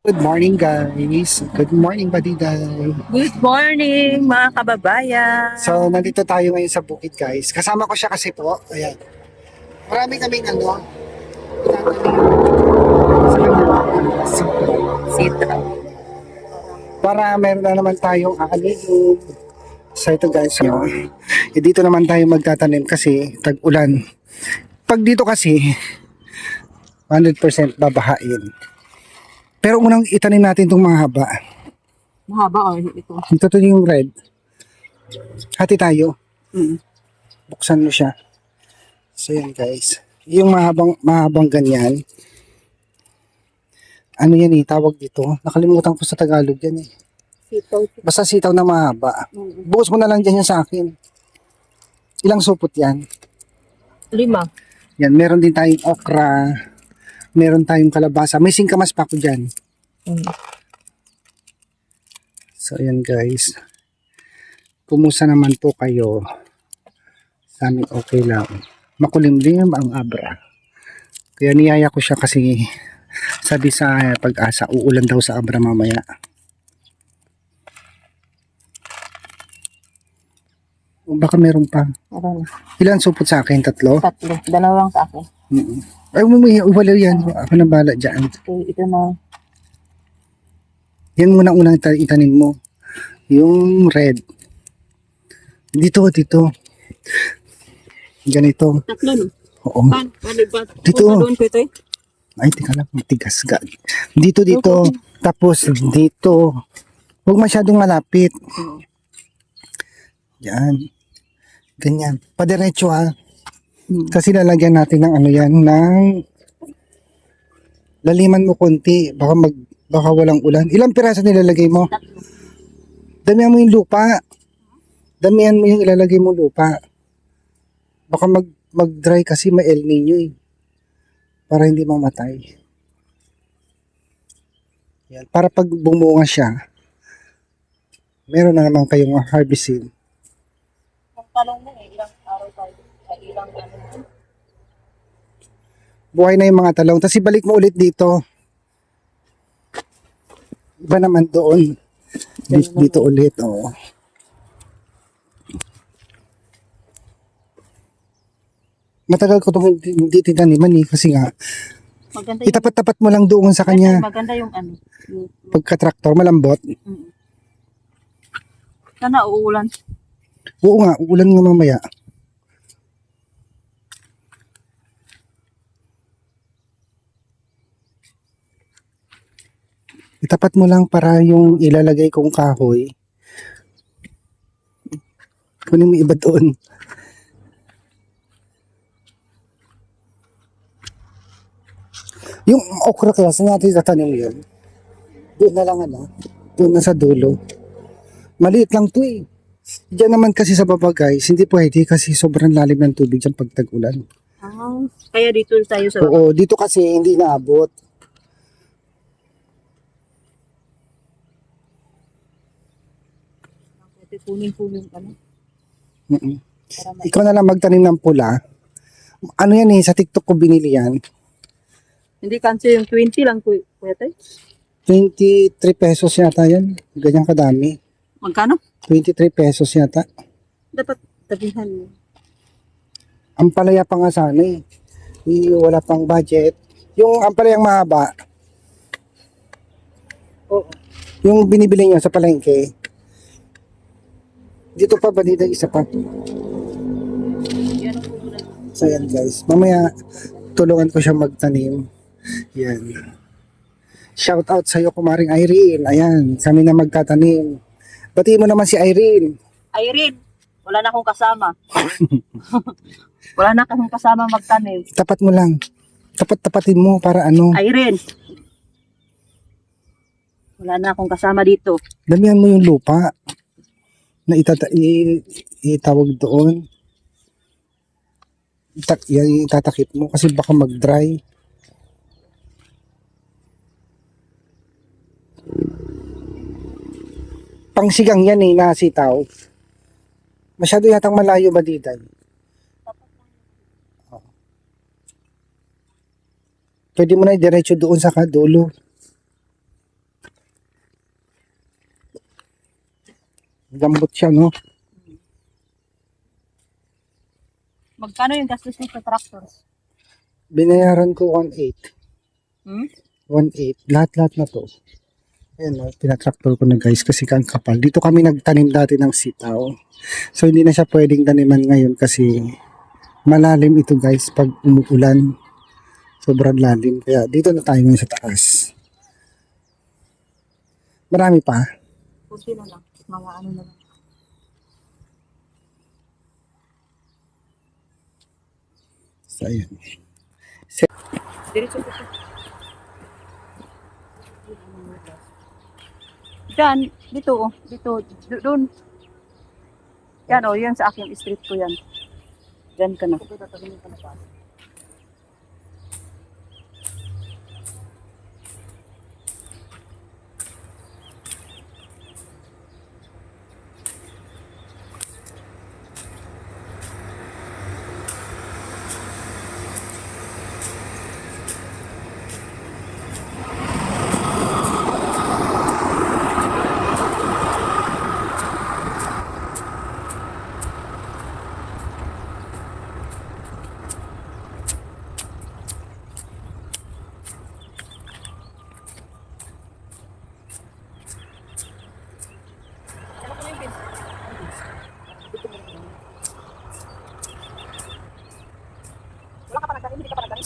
Good morning guys. Good morning Badiday. Good morning mga kababayan. So nandito tayo ngayon sa bukid guys. Kasama ko siya kasi po. Ayan. Marami kaming sa kanya. Sita. Para meron na naman tayong aanigin. So ito guys. Dito naman tayo magtatanim kasi tag-ulan. Pag dito kasi 100% babahain. Pero unang itanim natin itong mga haba. Mahaba o ito. Ito to yung red. Hati tayo. Mm. Buksan mo siya. So yan guys. Yung mahabang ganyan. Ano yan tawag dito? Nakalimutan ko sa Tagalog yan Sitaw. Basta sitaw na mahaba. Buhos mo na lang dyan yan sa akin. Ilang supot yan? 5. Yan, meron din tayong okra. Meron tayong kalabasa. May singkamas pa ako dyan. So yan guys. Kumusta naman po kayo? Sa amin okay lang. Makulimlim ang abra. Kaya niyaya ko siya kasi sabi sa Pag-asa, uulan daw sa abra mamaya. O baka meron pa. Meron. Ilan supot sa akin? 3? 2. Dalawang sa akin. Ay, wala yan. Ako na bala dyan. Okay, ito na. Yan muna unang itanim mo. Yung red. Dito. Ganito. 3 no? Oo. Paano ba? Dito. Doon ko ito Ay, tika lang. Matigas ga. Dito. Tapos dito. Huwag masyadong malapit. Yan. Ganyan. Padiretso Kasi lalagyan natin ng laliman mo konti. Baka walang ulan. Ilang piraso nilalagay mo? Damihan mo yung lupa. Damihan mo yung ilalagay mo lupa. Baka mag-dry kasi may El Nino para hindi mamatay. Yan. Para pag bumunga siya, meron na naman kayong harvesting. Ang talong mo ilang araw tayo? Ilang ano? Buhay na yung mga talong. Tapos ibalik mo ulit dito. Iba naman doon. Dito ulit. Oo. Matagal ko itong hindi tinaniman kasi nga Maganda itapat-tapat mo lang doon sa kanya. Maganda yung ano. Pagka-traktor, malambot. Sana uulan. Oo nga, uulan nga mamaya. Itapat mo lang para yung ilalagay kong kahoy. Kunin mo iba doon. Yung okra kaya, saan natin tatanim yun? Doon na lang doon na sa dulo. Maliit lang to Diyan naman kasi sa baba guys, hindi pwede kasi sobrang lalim ng tubig dyan pag tag-ulan. Kaya dito tayo sa Oo, dito kasi hindi naabot. puning-puning ka na. Ikaw na lang magtanim ng pula. Ano yan sa TikTok ko binili yan. Hindi kasi yung 20 lang kuya tayo. 23 pesos yata yan. Ganyan kadami. Magkano? 23 pesos yata. Dapat tabihan mo. Ang palaya pa nga sana wala pang budget. Yung ang palayang mahaba. Oo. Yung binibili niyo sa palengke. Dito pa ba dito isa pa? So yan guys. Mamaya tulungan ko siya magtanim. Yan. Shout out sa iyo kumaring Irene. Ayan, kami na magtatanim. Batiin mo naman si Irene. Irene, wala na akong kasama. Wala na akong kasama magtanim. Tapat mo lang. Tapat-tapatin mo para Irene, wala na akong kasama dito. Damihan mo yung lupa na itawag doon. Yan itatakip mo kasi baka mag-dry. Pangsigang yan na sitaw. Masyado yatang malayo ba dito? Pwede mo na i-diretso doon sa kadulo. Lambot siya, no? Magkano yung gastos mo sa tractors? Binayaran ko 1.8. Hmm? 1.8. Lahat-lahat na to. Ayan, no? Tinatraktor ko na guys kasi ang kapal. Dito kami nagtanim dati ng sitaw. So, hindi na siya pwedeng taniman ngayon kasi malalim ito guys pag umuulan. Sobrang lalim. Kaya dito na tayo ngayon sa taas. Marami pa. Kunti na lang. Mga ano na lang. So, ayan. Diretso ko. Diyan, dito, oh. Dito, doon. Yan, oh, yan sa akin, street ko yan. Diyan ka na. Wala ka pa nagtanim, hindi ka pa nagtanim.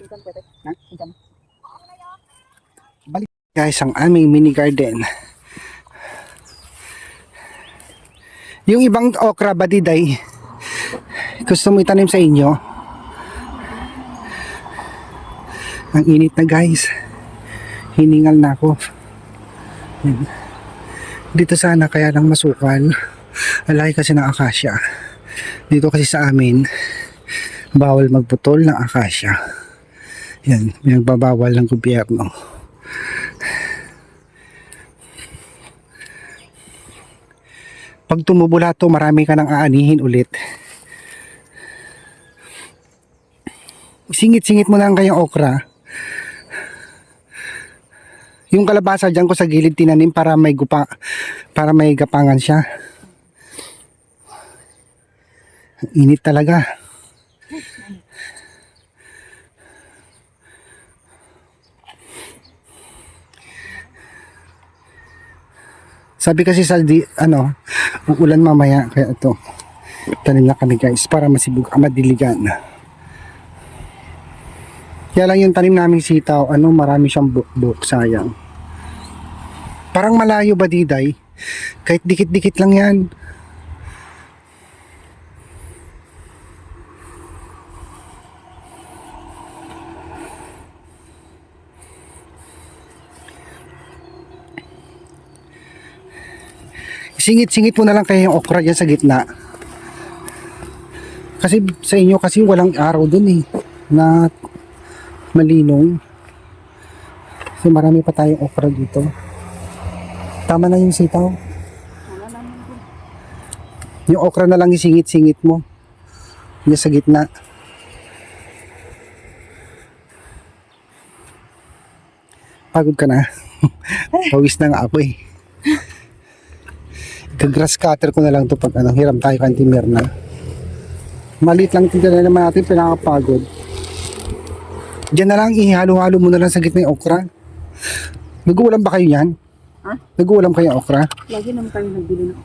Diyan pwede. Ha? Diyan. Guys, ang aming mini garden. Yung ibang okra ba diday? Gusto mo itanim sa inyo? Ang init na guys. Hiningal na ako. Dito sana kaya lang masukal. Alay kasi ng akasya. Dito kasi sa amin, bawal magputol ng akasya. Yan, pinagbabawal ng gobyerno. Pag tumubo lahat to, marami ka nang aanihin ulit. Singit-singit mo lang kayong okra. Yung kalabasa dyan ko sa gilid tinanim para may gapangan siya. Ang init talaga. Sabi kasi sa uulan mamaya kaya ito. Tanim na kami guys para madiligan. Kaya lang yung tanim naming sitaw, marami siyang bukbuk, sayang. Parang malayo ba diday? Kahit dikit-dikit lang yan. Singit-singit mo na lang kayo yung okra dyan sa gitna. Kasi sa inyo kasi walang araw dun na malinong. Kasi marami pa tayong okra dito. Tama na yung sitaw. Yung okra na lang isingit-singit mo. Yung sa gitna. Pagod ka na. Pawis na nga ako Grass cutter ko na lang to pag hiram tayo kanti Mirna. Maliit lang ito na naman natin, pinakapagod. Diyan na lang, ihalo-halo mo na lang sa gitna yung okra. Nag-uulam ba kayo yan? Ha? Nag-uulam kayo ng okra? Lagi naman kayo nagbili ng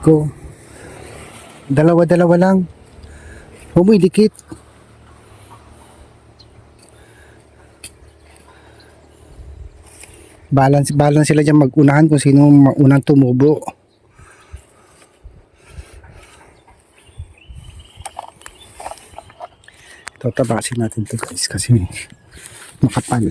Go. Dalawa-dalawa lang. Huwag mo idikit. Balance sila dyan mag-unahan kung sino maunang tumubo. Ito, tabasin natin to guys kasi makapal.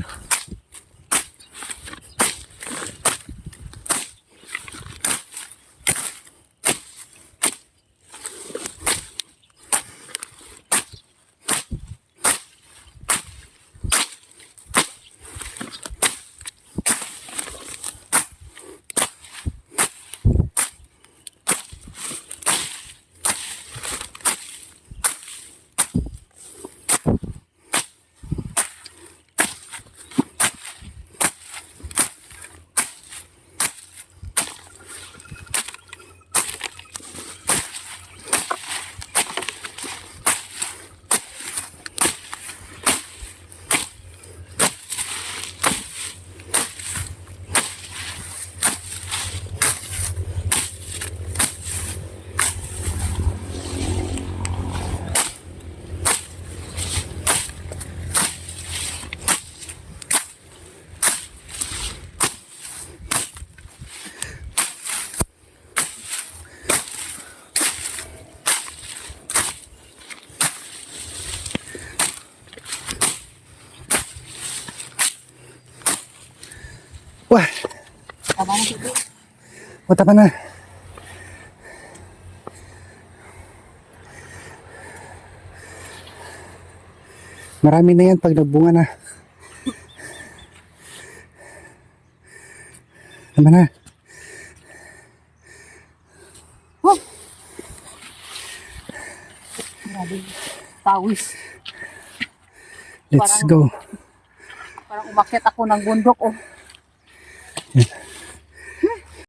Wah, tama na dito. tama na. Marami na yan pag nagbunga na. Tama na. Oh! Grabe. Tawis. Let's go. Parang umakyat ako ng bundok Yeah.